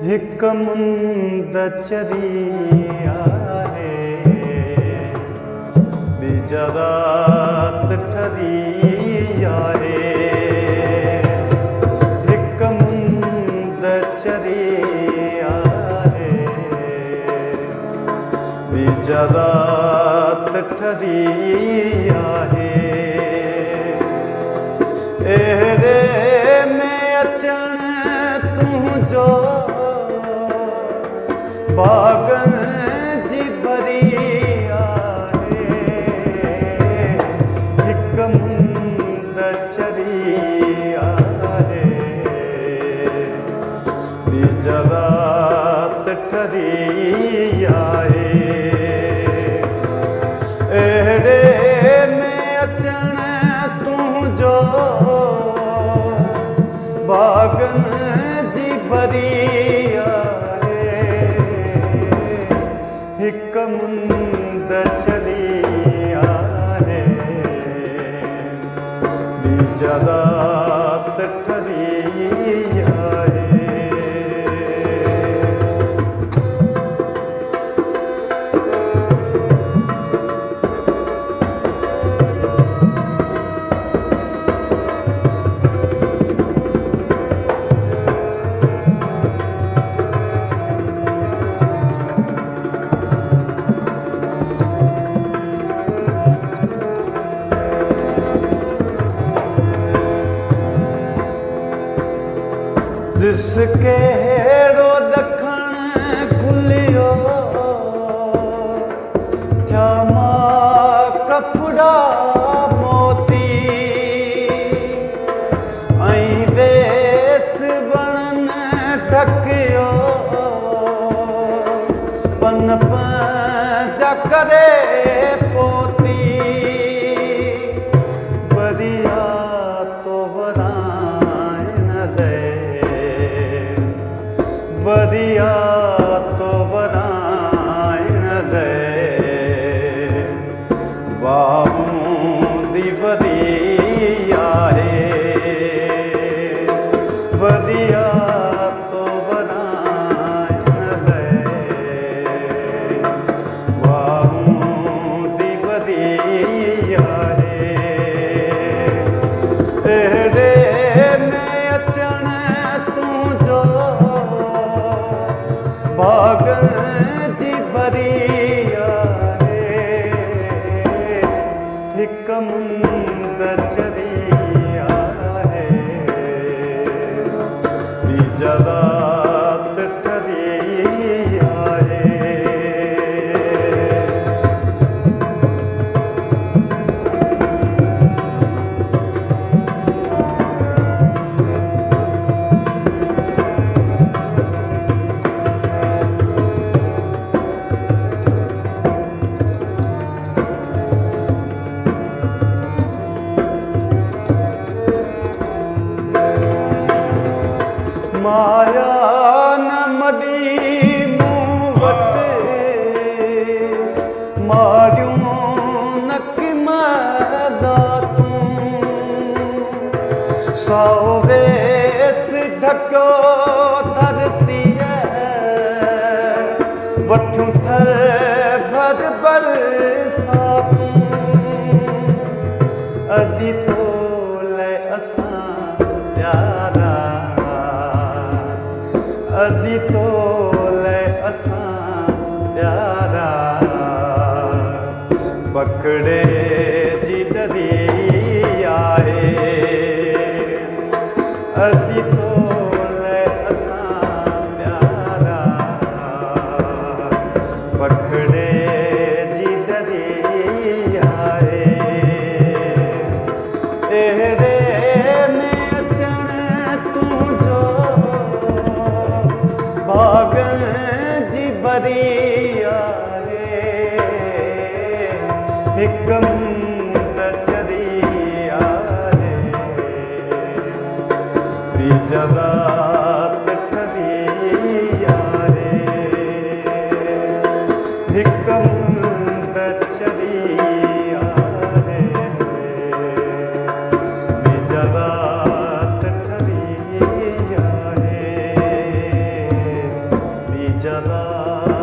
हिक मुंद चरी आहे बीज रात ठरी आहे हिक मुंद चरी आहे बीज रात ठरी आहे एरे में अचण तुंहिंजो बागन जी भरी आहे हिक मुंद चरी आहे बीज रात ठरी आहे एड़े में अचण तुंहिंजो बागन जी भरी हिक मुंद चरी आहे बीज रात ठरी आहे जिसके हेड़ो दखण खुलियो थिया मां कफड़ा मोती ऐं वेस वणन ढकियो पन पंहिंजा करे पोती वरिया तो वराइण दे वरिया तो वराइण दे वाहूंदी वरी आहे वरिया तो वराइण दे वाहूंदी वरी आहे एड़े में अचण तुंहिंजो बागन जी भरी आहे हिक मुंद चरी आहे बीज रात ठरी आहे माया न मदी मूं वटि मारियूं न किमदा तूं साओ वेस ढकियो धरतीअ वठूं थर भर बरसातूं अॼु तोले असां प्यारा अॼु तोले असां प्यारा पकड़े जी दरी आहे अॼु तोले असां प्यारा पकड़े जी दरी आहे एड़े में अचण तुंहिंजो बागन जी भरी आहे हिक मुंद चरी आहे बीज रात ठरी आहे हिक मुंद चरी आहे बीज रात ठरी आहे जगात